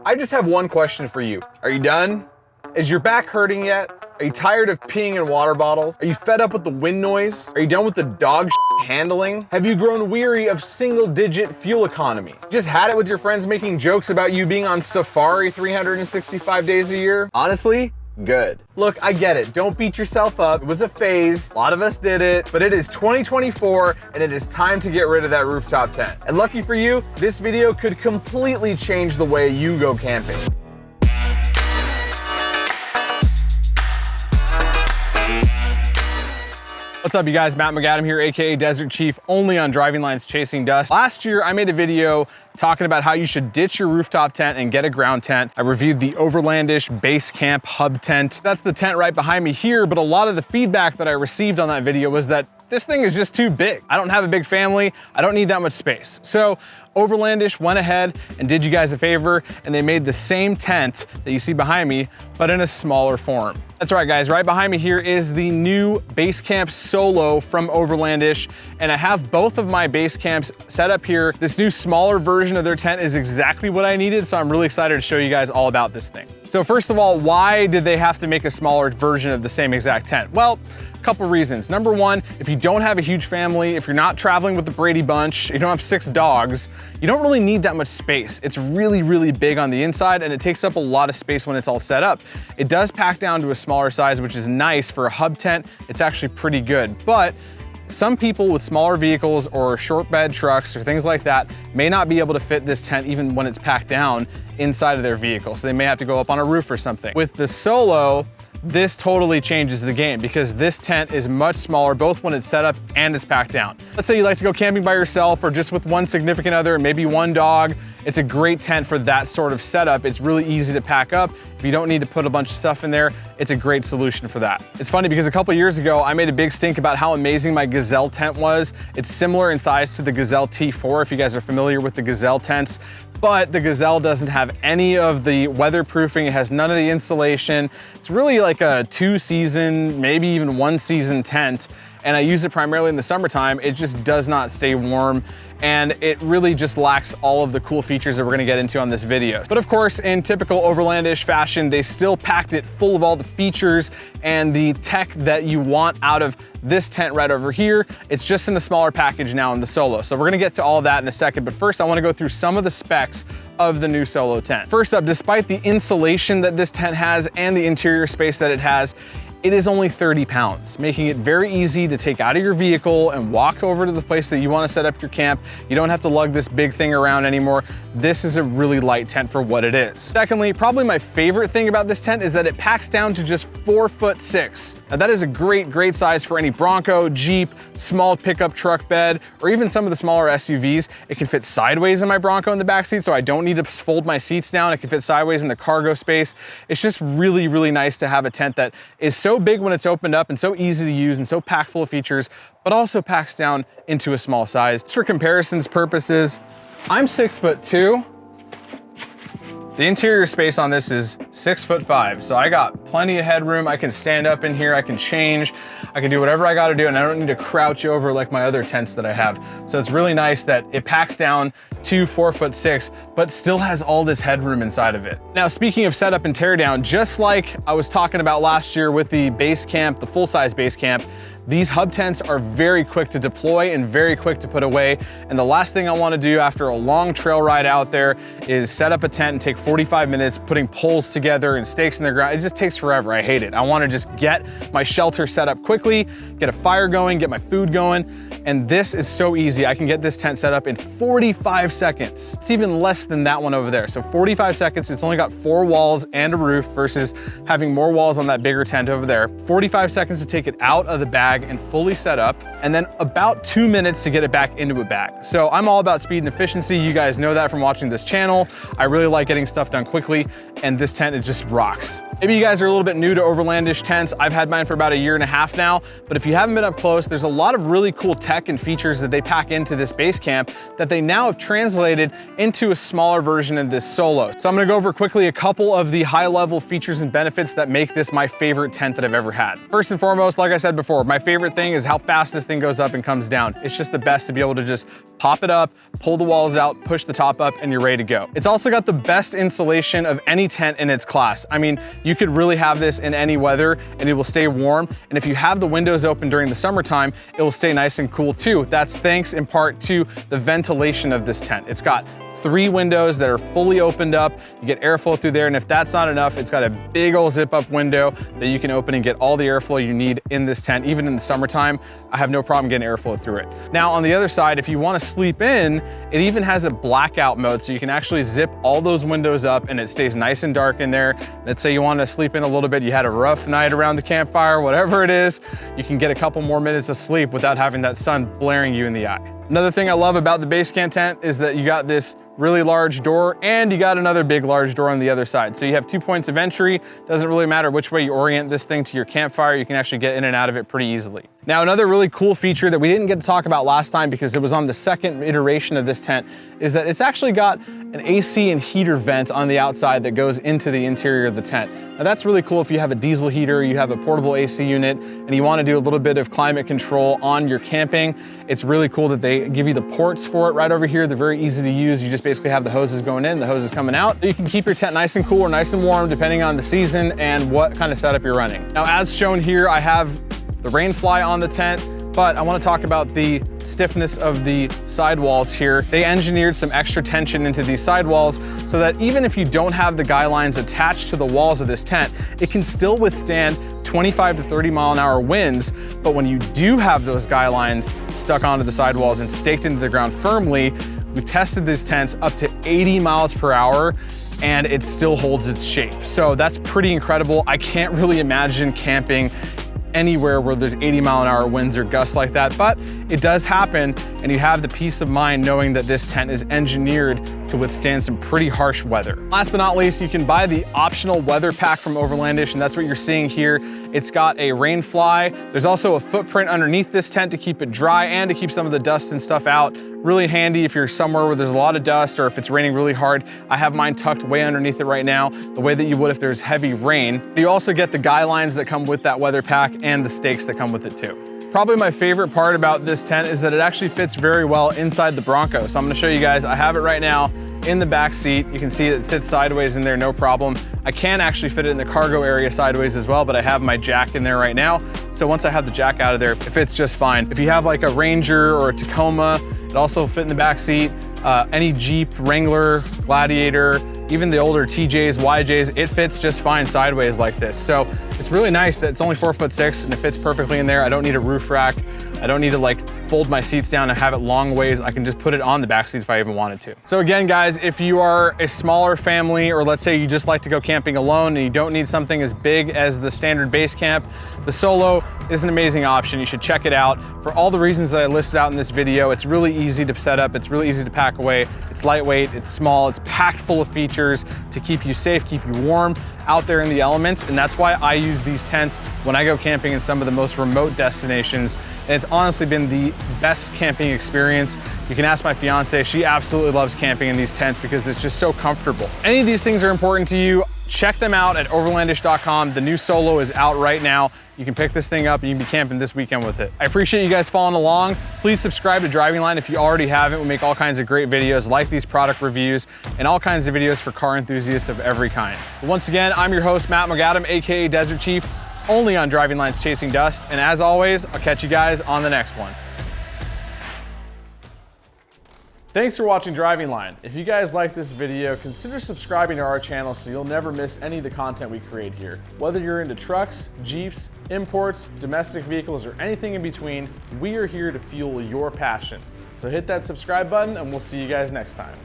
I just have one question for you. Are you done? Is your back hurting yet? Are you tired of peeing in water bottles? Are you fed up with the wind noise? Are you done with the dog handling? Have you grown weary of single-digit fuel economy? Just had it with your friends making jokes about you being on safari 365 days a year? Honestly, good. Look, I get it. Don't beat yourself up. It was a phase. A lot of us did it, but it is 2024 and it is time to get rid of that rooftop tent. And lucky for you, this video could completely change the way you go camping. What's up, you guys? Matt McAdam here, aka Desert Chief, only on Driving Lines Chasing Dust. Last year, I made a video talking about how you should ditch your rooftop tent and get a ground tent. I reviewed the Overlandish Base Camp Hub tent. That's the tent right behind me here, but a lot of the feedback that I received on that video was that this thing is just too big. I don't have a big family. I don't need that much space. So Overlandish went ahead and did you guys a favor, and they made the same tent that you see behind me, but in a smaller form. That's right, guys. Right behind me here is the new Base Camp Solo from Overlandish, and I have both of my base camps set up here. This new smaller version of their tent is exactly what I needed, so I'm really excited to show you guys all about this thing. So first of all, why did they have to make a smaller version of the same exact tent? Well, a couple reasons. Number one, if you don't have a huge family, if you're not traveling with the Brady Bunch, you don't have 6 dogs, you don't really need that much space. It's really, really big on the inside and it takes up a lot of space when it's all set up. It does pack down to a smaller size, which is nice for a hub tent. It's actually pretty good, but some people with smaller vehicles or short bed trucks or things like that may not be able to fit this tent even when it's packed down inside of their vehicle. So they may have to go up on a roof or something. With the Solo, this totally changes the game because this tent is much smaller, both when it's set up and it's packed down. Let's say you like to go camping by yourself or just with one significant other, maybe one dog. It's a great tent for that sort of setup. It's really easy to pack up. If you don't need to put a bunch of stuff in there, it's a great solution for that. It's funny because a couple years ago, I made a big stink about how amazing my Gazelle tent was. It's similar in size to the Gazelle T4, if you guys are familiar with the Gazelle tents, but the Gazelle doesn't have any of the weatherproofing. It has none of the insulation. It's really like a 2-season, maybe even 1-season tent. And I use it primarily in the summertime. It just does not stay warm. And it really just lacks all of the cool features that we're gonna get into on this video. But of course, in typical Overlandish fashion, they still packed it full of all the features and the tech that you want out of this tent right over here. It's just in a smaller package now in the Solo. So we're gonna get to all of that in a second, but first I wanna go through some of the specs of the new Solo tent. First up, despite the insulation that this tent has and the interior space that it has, it is only 30 pounds, making it very easy to take out of your vehicle and walk over to the place that you want to set up your camp. You don't have to lug this big thing around anymore. This is a really light tent for what it is. Secondly, probably my favorite thing about this tent is that it packs down to just 4'6". Now that is a great size for any Bronco, Jeep, small pickup truck bed, or even some of the smaller SUVs. It can fit sideways in my Bronco in the backseat, so I don't need to fold my seats down. It can fit sideways in the cargo space. It's just really nice to have a tent that is so big when it's opened up and so easy to use and so packed full of features, but also packs down into a small size. Just for comparisons purposes, I'm 6'2". The interior space on this is 6'5", so I got plenty of headroom. I can stand up in here, I can change, I can do whatever I gotta do, and I don't need to crouch over like my other tents that I have. So it's really nice that it packs down to 4'6", but still has all this headroom inside of it. Now, speaking of setup and teardown, just like I was talking about last year with the base camp, the full-size base camp, these hub tents are very quick to deploy and very quick to put away. And the last thing I want to do after a long trail ride out there is set up a tent and take 45 minutes putting poles together and stakes in the ground. It just takes forever. I hate it. I want to just get my shelter set up quickly, get a fire going, get my food going. And this is so easy. I can get this tent set up in 45 seconds. It's even less than that one over there. So 45 seconds, it's only got 4 walls and a roof versus having more walls on that bigger tent over there. 45 seconds to take it out of the bag and fully set up, and then about 2 minutes to get it back into a bag. So I'm all about speed and efficiency. You guys know that from watching this channel. I really like getting stuff done quickly, and this tent, it just rocks. Maybe you guys are a little bit new to Overlandish tents. I've had mine for about 1.5 years now, but if you haven't been up close, there's a lot of really cool tech and features that they pack into this base camp that they now have translated into a smaller version of this Solo. So I'm gonna go over quickly a couple of the high level features and benefits that make this my favorite tent that I've ever had. First and foremost, like I said before, my favorite thing is how fast this thing goes up and comes down. It's just the best to be able to just pop it up, pull the walls out, push the top up, and you're ready to go. It's also got the best insulation of any tent in its class. I mean, you could really have this in any weather and it will stay warm. And if you have the windows open during the summertime, it will stay nice and cool too. That's thanks in part to the ventilation of this tent. It's got 3 windows that are fully opened up. You get airflow through there, and if that's not enough, it's got a big old zip up window that you can open and get all the airflow you need in this tent. Even in the summertime, I have no problem getting airflow through it. Now on the other side, if you want to sleep in, it even has a blackout mode, so you can actually zip all those windows up and it stays nice and dark in there. Let's say you want to sleep in a little bit, you had a rough night around the campfire, whatever it is, you can get a couple more minutes of sleep without having that sun blaring you in the eye. Another thing I love about the base camp tent is that you got this really large door and you got another big large door on the other side. So you have 2 points of entry. Doesn't really matter which way you orient this thing to your campfire, you can actually get in and out of it pretty easily. Now another really cool feature that we didn't get to talk about last time because it was on the second iteration of this tent is that it's actually got an AC and heater vent on the outside that goes into the interior of the tent. Now that's really cool if you have a diesel heater, you have a portable AC unit, and you want to do a little bit of climate control on your camping. It's really cool that they give you the ports for it right over here. They're very easy to use. You just basically have the hoses going in, the hoses coming out. You can keep your tent nice and cool or nice and warm depending on the season and what kind of setup you're running. Now as shown here, I have the Rainfly on the tent, but I want to talk about the stiffness of the sidewalls here. They engineered some extra tension into these sidewalls so that even if you don't have the guy lines attached to the walls of this tent, it can still withstand 25 to 30 mile an hour winds. But when you do have those guy lines stuck onto the sidewalls and staked into the ground firmly, we've tested these tents up to 80 miles per hour and it still holds its shape. So that's pretty incredible. I can't really imagine camping anywhere where there's 80 mile an hour winds or gusts like that, but it does happen, and you have the peace of mind knowing that this tent is engineered to withstand some pretty harsh weather. Last but not least, you can buy the optional weather pack from Overlandish, and that's what you're seeing here. It's got a Rainfly. There's also a footprint underneath this tent to keep it dry and to keep some of the dust and stuff out. Really handy if you're somewhere where there's a lot of dust or if it's raining really hard. I have mine tucked way underneath it right now, the way that you would if there's heavy rain. You also get the guy lines that come with that weather pack and the stakes that come with it too. Probably my favorite part about this tent is that it actually fits very well inside the Bronco. So I'm gonna show you guys, I have it right now in the back seat. You can see it sits sideways in there, no problem. I can actually fit it in the cargo area sideways as well, but I have my jack in there right now. So once I have the jack out of there, it fits just fine. If you have like a Ranger or a Tacoma, it also fit in the back seat. Any Jeep, Wrangler, Gladiator, even the older TJs, YJs, it fits just fine sideways like this. So it's really nice that it's only 4'6" and it fits perfectly in there. I don't need a roof rack. I don't need to like fold my seats down and have it long ways. I can just put it on the back seat if I even wanted to. So again, guys, if you are a smaller family, or let's say you just like to go camping alone and you don't need something as big as the standard base camp, the Solo is an amazing option. You should check it out. For all the reasons that I listed out in this video, it's really easy to set up. It's really easy to pack away. It's lightweight, it's small, it's packed full of features to keep you safe, keep you warm out there in the elements. And that's why I use these tents when I go camping in some of the most remote destinations. And it's honestly been the best camping experience. You can ask my fiance, she absolutely loves camping in these tents because it's just so comfortable. Any of these things are important to you, check them out at overlandish.com. The new Solo is out right now. You can pick this thing up and you can be camping this weekend with it. I appreciate you guys following along. Please subscribe to Driving Line if you already haven't. We make all kinds of great videos like these product reviews and all kinds of videos for car enthusiasts of every kind. But once again, I'm your host, Matt McAdam, AKA Desert Chief, only on Driving Line's Chasing Dust. And as always, I'll catch you guys on the next one. Thanks for watching Driving Line. If you guys like this video, consider subscribing to our channel so you'll never miss any of the content we create here. Whether you're into trucks, Jeeps, imports, domestic vehicles, or anything in between, we are here to fuel your passion. So hit that subscribe button and we'll see you guys next time.